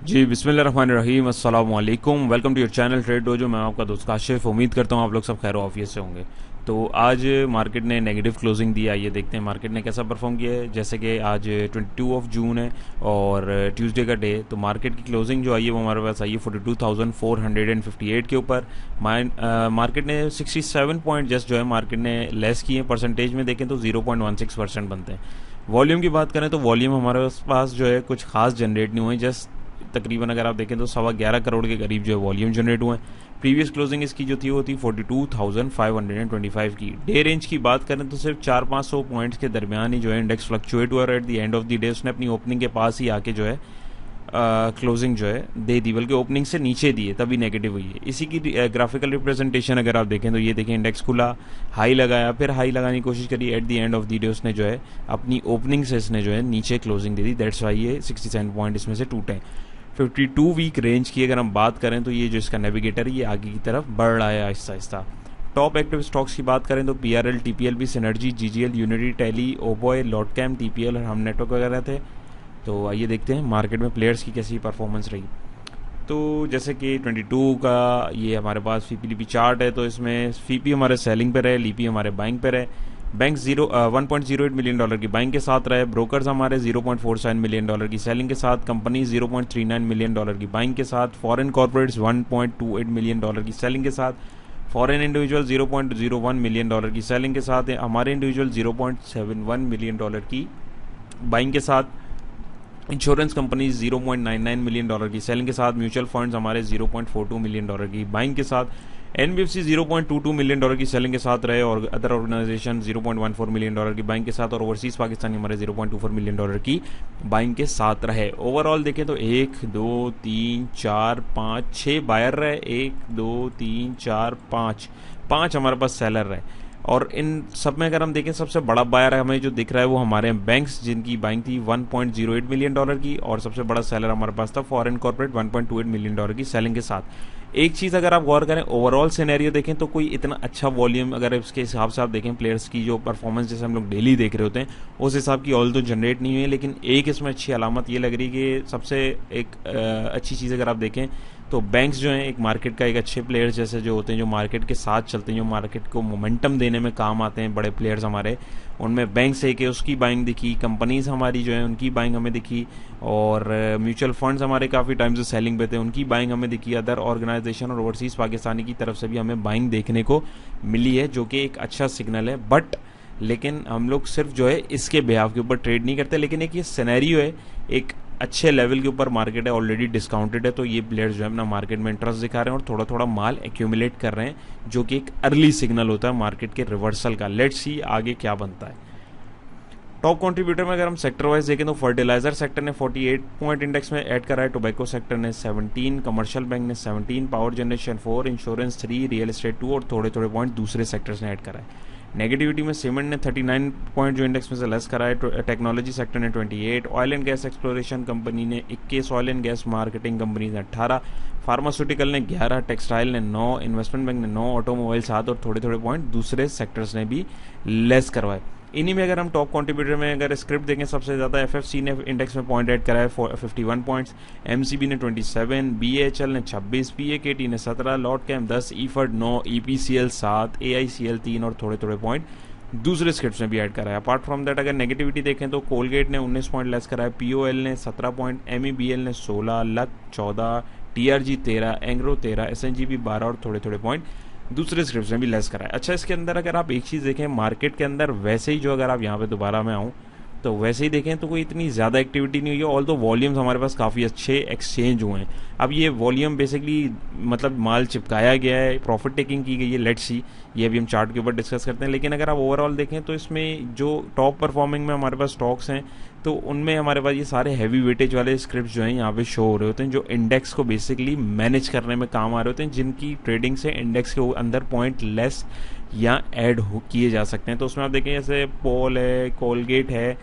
जी बिस्मिल्लाहिर्रहमानिर्रहीम अस्सलाम वालेकुम। Welcome to your channel Trade Dojo. मैं आपका दोस्त काशिफ। उम्मीद करता हूँ आप लोग सब खैर ऑफिस से होंगे। तो आज मार्केट ने नेगेटिव क्लोजिंग दी। आइए देखते हैं मार्केट ने कैसा परफॉर्म किया है। जैसे कि आज 22 जून है और ट्यूसडे का डे, तो मार्केट की क्लोजिंग जो आई है वो हमारे पास आई है 42,458 के ऊपर। मार्केट ने 67 पॉइंट जस्ट जो है मार्केट ने लेस किए। परसेंटेज में देखें तो 0.16% बनते हैं। वॉल्यूम की बात करें तो वॉल्यूम हमारे पास जो है कुछ खास जनरेट नहीं हुई। जस्ट तकरीबन अगर आप देखें तो 11.25 करोड़ के करीब जो है वॉल्यूम जनरेट हुए हैं। प्रीवियस क्लोजिंग इसकी जो थी वो थी 42,525 की। डे रेंज की बात करें तो सिर्फ 400-500 पॉइंट्स के दरमियान ही जो है इंडेक्स फ्लक्चुएट हुआ और at the end of the day उसने अपनी ओपनिंग के पास ही आके जो है क्लोजिंग जो है दे दी, बल्कि ओपनिंग से नीचे दी है तभी नेगेटिव हुई है। इसी की ग्राफिकल रिप्रेजेंटेशन अगर आप देखें तो ये देखें, इंडेक्स खुला, हाई लगाया, फिर हाई लगाने की कोशिश करी, at the end of the day उसने जो है अपनी ओपनिंग से इसने जो है नीचे closing they the. That's why ये 67 पॉइंट इसमें से टूटे। 52 वीक रेंज की अगर हम बात करें तो ये जो इसका नेविगेटर है ये आगे की तरफ बढ़ रहा है Aahista Aahista. Top active stocks की बात करें तो PRL, TPLB, Synergy, GGL, Unity, Tele, Oboy, Lotcam, TPL और हम नेटवर्क वगैरह थे। तो आइए देखते हैं मार्केट में प्लेयर्स की कैसी परफॉर्मेंस रही। तो जैसे कि 22 का ये हमारे पास फीपीलीपी चार्ट है, तो इसमें फीपी हमारे सेलिंग पे रहे, लीपी हमारे बाइंग पे रहे। बैंक 1.08 मिलियन डॉलर की बाइंग के साथ रहे। ब्रोकर्स हमारे 0.47 मिलियन डॉलर की सेलिंग के साथ। कंपनी 0.39 मिलियन डॉलर की बाइंग के साथ। फॉरेन कॉर्पोरेट्स 1.28 मिलियन डॉलर की सेलिंग के साथ। फॉरेन इंडिविजुअल 0.01 मिलियन डॉलर की सेलिंग के साथ। हमारे इंडिविजुअल 0.71 मिलियन डॉलर की बाइंग के साथ। इंश्योरेंस कंपनी 0.99 मिलियन डॉलर की सेलिंग के साथ। म्यूचुअल फंड्स हमारे 0.42 मिलियन डॉलर की बाइंग के साथ। एनबीएफसी 0.22 मिलियन डॉलर की सेलिंग के साथ रहे और अदर ऑर्गेनाइजेशन 0.14 मिलियन डॉलर की बाइंग के साथ और ओवरसीज पाकिस्तानी हमारे 0.24 मिलियन डॉलर की बाइंग के साथ रहे। ओवरऑल देखें तो 1 2 3 4 5 6 बायर रहे, 1 2 3 4 5 हमारे पास सेलर रहे। और इन सब में अगर हम देखें सबसे बड़ा बायर हमें जो दिख रहा है वो हमारे बैंक्स, जिनकी बाइंग थी 1.08 मिलियन डॉलर की, और सबसे बड़ा सेलर हमारे पास था फॉरेन कॉर्पोरेट 1.28 मिलियन डॉलर की सेलिंग के साथ। एक चीज़ अगर आप गौर करें, ओवरऑल सिनेरियो देखें तो कोई इतना अच्छा वॉल्यूम अगर इसके हिसाब से आप देखें प्लेयर्स की जो परफॉर्मेंस जैसे हम लोग डेली देख रहे होते हैं उस हिसाब की ऑल तो जनरेट नहीं हुई है। लेकिन एक इसमें अच्छी अलामत ये लग रही है कि सबसे एक अच्छी चीज़ अगर आप देखें तो बैंक्स जो हैं एक मार्केट का एक अच्छे प्लेयर्स जैसे जो होते हैं, जो मार्केट के साथ चलते हैं, जो मार्केट को मोमेंटम देने में काम आते हैं, बड़े प्लेयर्स हमारे, उनमें बैंक्स है कि उसकी बाइंग दिखी। कंपनीज हमारी जो है उनकी बाइंग हमें दिखी और म्यूचुअल फंड्स हमारे काफ़ी टाइम से सेलिंग पे थे, उनकी बाइंग हमें दिखी। अदर ऑर्गेनाइजेशन और ओवरसीज पाकिस्तानी की तरफ से भी हमें बाइंग देखने को मिली है, जो कि एक अच्छा सिग्नल है। बट लेकिन हम लोग सिर्फ जो है इसके बिहाफ के ऊपर ट्रेड नहीं करते, लेकिन एक ये सिनेरियो है, एक अच्छे लेवल के ऊपर मार्केट है, ऑलरेडी डिस्काउंटेड है, तो ये प्लेयर्स जो है अपना मार्केट में इंटरेस्ट दिखा रहे हैं और थोड़ा थोड़ा माल एक्यूमुलेट कर रहे हैं, जो कि एक अर्ली सिग्नल होता है मार्केट के रिवर्सल का। लेट्स सी आगे क्या बनता है। टॉप कंट्रीब्यूटर में अगर हम सेक्टर वाइज देखें तो फर्टिलाइजर सेक्टर ने 48 पॉइंट इंडेक्स में ऐड करा है, टोबैको सेक्टर ने 17, कमर्शियल बैंक ने 17, power generation 4, insurance 3, real estate 2 और थोड़े थोड़े पॉइंट दूसरे सेक्टर्स ने ऐड करा है। नेगेटिविटी में सीमेंट ने 39 पॉइंट जो इंडेक्स में से लेस करा है, टेक्नोलॉजी सेक्टर ने 28, oil and gas exploration company ने 21, oil and gas marketing company ने 18, फार्मास्यूटिकल ने 11, टेक्सटाइल ने 9, इन्वेस्टमेंट बैंक ने 9, ऑटोमोबाइल 7 और थोड़े थोड़े पॉइंट दूसरे सेक्टर्स ने भी लेस करवाए। इन्हीं में अगर हम टॉप कंट्रीब्यूटर में अगर स्क्रिप्ट देखें सबसे ज़्यादा एफएफसी ने इंडेक्स में पॉइंट ऐड करा है 51 पॉइंट्स, एमसीबी ने 27, बीएचएल ने 26, पीएकेटी ने 17, लॉटकैम 10, ईफर्ड 9, ईपीसीएल 7, एआईसीएल 3 और थोड़े थोड़े पॉइंट दूसरे स्क्रिप्ट्स में भी ऐड करा है। अपार्ट फ्रॉम दैट अगर नेगेटिविटी देखें तो कोलगेट ने 19 पॉइंट लेस करा है, पीओएल ने 17 पॉइंट, एमईबीएल ने 16, लक 14, टीआरजी 13, एंग्रो 13, एसएनजीबी 12 और थोड़े थोड़े पॉइंट दूसरे स्क्रिप्ट्स में भी लेस करा है। अच्छा, इसके अंदर अगर आप एक चीज़ देखें मार्केट के अंदर वैसे ही जो अगर आप यहाँ पे दोबारा मैं आऊँ तो वैसे ही देखें तो कोई इतनी ज़्यादा एक्टिविटी नहीं हुई है, ऑल तो वॉल्यूम्स हमारे पास काफ़ी अच्छे एक्सचेंज हुए हैं। अब ये वॉल्यूम बेसिकली मतलब माल चिपकाया गया है, प्रॉफिट टेकिंग की गई है, लेट्स सी, ये अभी हम चार्ट के ऊपर डिस्कस करते हैं। लेकिन अगर आप ओवरऑल देखें तो इसमें जो टॉप परफॉर्मिंग में हमारे पास स्टॉक्स हैं तो उनमें हमारे पास ये सारे हैवी वेटेज वाले स्क्रिप्ट जो हैं यहाँ पे शो हो रहे होते हैं, जो इंडेक्स को बेसिकली मैनेज करने में काम आ रहे होते हैं, जिनकी ट्रेडिंग से इंडेक्स के अंदर पॉइंट लेस या ऐड किए जा सकते हैं। तो उसमें आप देखें जैसे पोल है, कोलगेट है,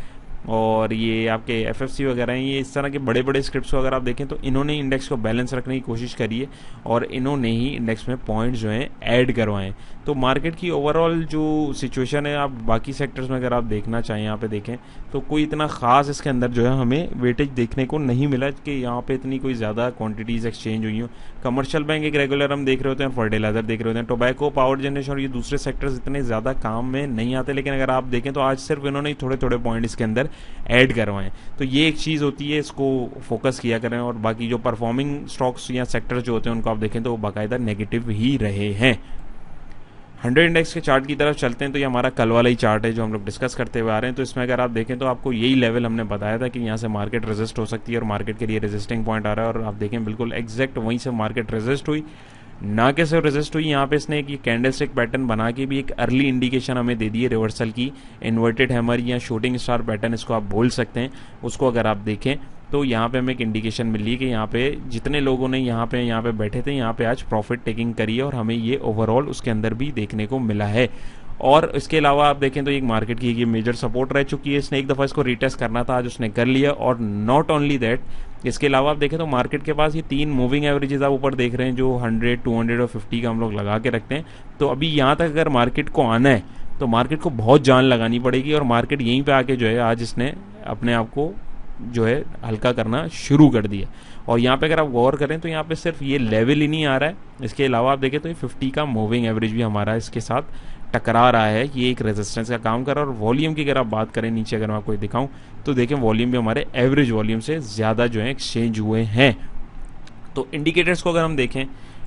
और ये आपके एफएफसी वगैरह हैं, ये इस तरह के बड़े बड़े स्क्रिप्ट्स को अगर आप देखें तो इन्होंने इंडेक्स को बैलेंस रखने की कोशिश करी है और इन्होंने ही इंडेक्स में पॉइंट्स जो हैं ऐड करवाएं। तो मार्केट की ओवरऑल जो सिचुएशन है, आप बाकी सेक्टर्स में अगर आप देखना चाहें यहाँ पे देखें तो कोई इतना खास इसके अंदर जो है हमें वेटेज देखने को नहीं मिला कि यहाँ पे इतनी कोई ज़्यादा क्वांटिटीज़ एक्सचेंज हुई हो। कमर्शियल बैंक एक रेगुलर हम देख रहे होते हैं, फर्टिलाइजर देख रहे होते हैं, टोबैको, पावर जनरेशन और ये दूसरे सेक्टर्स इतने ज़्यादा काम में नहीं आते, लेकिन अगर आप देखें तो आज सिर्फ इन्होंने थोड़े थोड़े पॉइंट इसके अंदर ऐड करवाएं। तो ये एक चीज़ होती है, इसको फोकस किया करें। और बाकी जो परफॉर्मिंग स्टॉक्स या सेक्टर्स जो होते हैं उनको आप देखें तो वो बाकायदा नेगेटिव ही रहे हैं। 100 इंडेक्स के चार्ट की तरफ चलते हैं तो ये हमारा कल वाला ही चार्ट है जो हम लोग डिस्कस करते हुए आ रहे हैं। तो इसमें अगर आप देखें तो आपको यही लेवल हमने बताया था कि यहाँ से मार्केट रेजिस्ट हो सकती है और मार्केट के लिए रेजिस्टिंग पॉइंट आ रहा है, और आप देखें बिल्कुल एग्जैक्ट वहीं से मार्केट रेजिस्ट हुई, ना कि सिर्फ रेजिस्ट हुई, यहाँ पे इसने एक कैंडलस्टिक पैटर्न बना के भी एक अर्ली इंडिकेशन हमें दे दी है रिवर्सल की। इन्वर्टेड हैमर या शूटिंग स्टार पैटर्न इसको आप बोल सकते हैं, उसको अगर आप देखें तो यहाँ पे हमें एक इंडिकेशन मिली है कि यहाँ पे जितने लोगों ने यहाँ पे बैठे थे यहाँ पे आज प्रॉफिट टेकिंग करी है और हमें ये ओवरऑल उसके अंदर भी देखने को मिला है। और इसके अलावा आप देखें तो एक मार्केट की ये मेजर सपोर्ट रह चुकी है, इसने एक दफ़ा इसको रिटेस्ट करना था, आज उसने कर लिया। और नॉट ओनली दैट, इसके अलावा आप देखें तो मार्केट के पास ये 3 मूविंग एवरेजेस आप ऊपर देख रहे हैं जो 100, 200 और 50 का हम लोग लगा के रखते हैं। तो अभी यहाँ तक अगर मार्केट को आना है तो मार्केट को बहुत जान लगानी पड़ेगी, और मार्केट यहीं पे आके जो है आज इसने अपने आप को जो है हल्का करना शुरू कर दिया। और यहाँ पे अगर आप गौर करें तो यहाँ पे सिर्फ ये लेवल ही नहीं आ रहा है, इसके अलावा आप देखें तो ये 50 का मूविंग एवरेज भी हमारा इसके साथ टकरा रहा है, ये एक रेजिस्टेंस का काम कर रहा है। और वॉल्यूम की अगर आप बात करें नीचे अगर मैं आपको दिखाऊं तो देखें वॉल्यूम भी हमारे एवरेज वॉल्यूम से ज़्यादा जो है एक्सचेंज हुए हैं। तो इंडिकेटर्स को अगर हम देखें,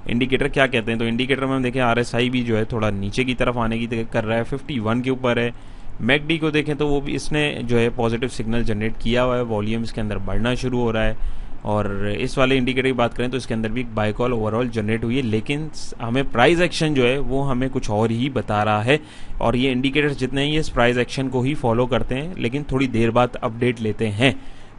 इंडिकेटर क्या कहते हैं, तो इंडिकेटर में हम देखें RSI भी जो है थोड़ा नीचे की तरफ आने की कर रहा है, 51 के ऊपर है। मैकडी को देखें तो वो भी इसने जो है पॉजिटिव सिग्नल जनरेट किया हुआ है, वॉल्यूम इसके अंदर बढ़ना शुरू हो रहा है। और इस वाले इंडिकेटर की बात करें तो इसके अंदर भी एक बाय कॉल ओवरऑल जनरेट हुई है, लेकिन हमें प्राइस एक्शन जो है वो हमें कुछ और ही बता रहा है। और ये इंडिकेटर्स जितने हैं ये इस प्राइस एक्शन को ही फॉलो करते हैं, लेकिन थोड़ी देर बाद अपडेट लेते हैं।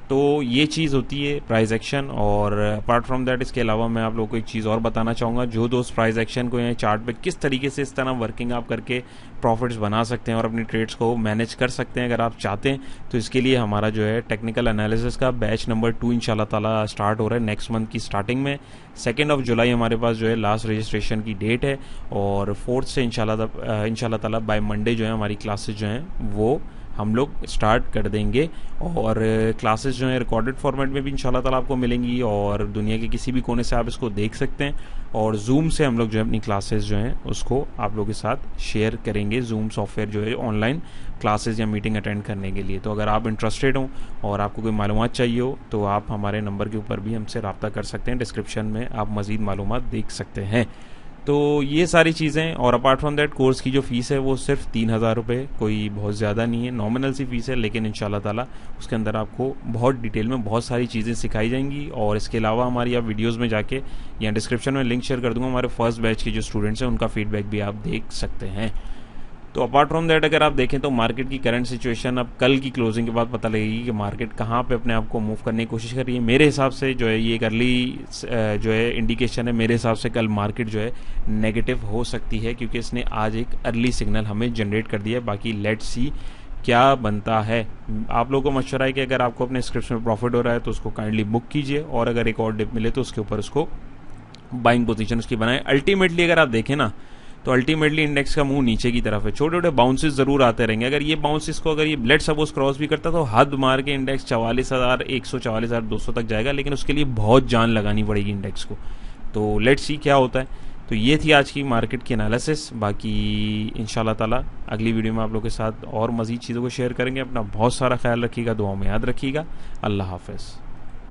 तो ये चीज़ होती है प्राइस एक्शन। और अपार्ट फ्रॉम दैट इसके अलावा मैं आप लोगों को एक चीज़ और बताना चाहूँगा, जो दोस्त प्राइस एक्शन को यहाँ चार्ट पे किस तरीके से इस तरह वर्किंग आप करके प्रॉफिट्स बना सकते हैं और अपनी ट्रेड्स को मैनेज कर सकते हैं अगर आप चाहते हैं, तो इसके लिए हमारा जो है टेक्निकल एनालिसिस का बैच नंबर 2 इंशाल्लाह ताला स्टार्ट हो रहा है नेक्स्ट मंथ की स्टार्टिंग में। 2 जुलाई हमारे पास जो है लास्ट रजिस्ट्रेशन की डेट है, और 4 से इंशाल्लाह ताला बाय मंडे जो है हमारी क्लासेज जो हैं वो हम लोग स्टार्ट कर देंगे। और क्लासेस जो है रिकॉर्डेड फॉर्मेट में भी इंशाल्लाह ताला आपको मिलेंगी, और दुनिया के किसी भी कोने से आप इसको देख सकते हैं। और जूम से हम लोग जो है अपनी क्लासेस जो हैं उसको आप लोगों के साथ शेयर करेंगे, जूम सॉफ्टवेयर जो है ऑनलाइन क्लासेस या मीटिंग अटेंड करने के लिए। तो अगर आप इंटरेस्टेड हो और आपको कोई मालूमात चाहिए हो तो आप हमारे नंबर के ऊपर भी हमसे रब्ता कर सकते हैं, डिस्क्रिप्शन में आप मज़ीद मालूमात देख सकते हैं। तो ये सारी चीज़ें। और अपार्ट फ्रॉम दैट कोर्स की जो फ़ीस है वो सिर्फ 3000 रुपये, कोई बहुत ज़्यादा नहीं है, नॉमिनल सी फ़ीस है, लेकिन इंशाल्लाह ताला उसके अंदर आपको बहुत डिटेल में बहुत सारी चीज़ें सिखाई जाएंगी। और इसके अलावा हमारी आप वीडियोज़ में जाके या डिस्क्रिप्शन में लिंक शेयर कर दूंगा, हमारे फर्स्ट बैच के जो स्टूडेंट्स हैं उनका फीडबैक भी आप देख सकते हैं। तो अपार्ट फ्रॉम दैट अगर आप देखें तो मार्केट की करंट सिचुएशन अब कल की क्लोजिंग के बाद पता लगेगी कि मार्केट कहाँ पे अपने आप को मूव करने की कोशिश कर रही है। मेरे हिसाब से जो है ये एक अर्ली जो है इंडिकेशन है, मेरे हिसाब से कल मार्केट जो है नेगेटिव हो सकती है, क्योंकि इसने आज एक अर्ली सिग्नल हमें जनरेट कर दिया है। बाकी लेट्स सी क्या बनता है। आप लोगों को मशवरा है कि अगर आपको अपने स्क्रिप्ट में प्रॉफिट हो रहा है तो उसको काइंडली बुक कीजिए, और अगर एक और डिप मिले तो उसके ऊपर उसको बाइंग पोजीशन उसकी बनाए। अल्टीमेटली अगर आप देखें ना तो अल्टीमेटली इंडेक्स का मुंह नीचे की तरफ है, छोटे छोटे बाउंसेस जरूर आते रहेंगे। अगर ये बाउंसेस को अगर ये लेट सपोज क्रॉस भी करता तो हद मार के इंडेक्स 44,100 44,200 तक जाएगा, लेकिन उसके लिए बहुत जान लगानी पड़ेगी इंडेक्स को। तो लेट्स सी क्या होता है। तो ये थी आज की मार्केट की एनालिसिस। बाकी इंशाल्लाह ताला अगली वीडियो में आप लोगों के साथ और मज़ीद चीज़ों को शेयर करेंगे। अपना बहुत सारा ख्याल रखिएगा, दुआओं में याद रखिएगा। अल्लाह हाफ़िज़।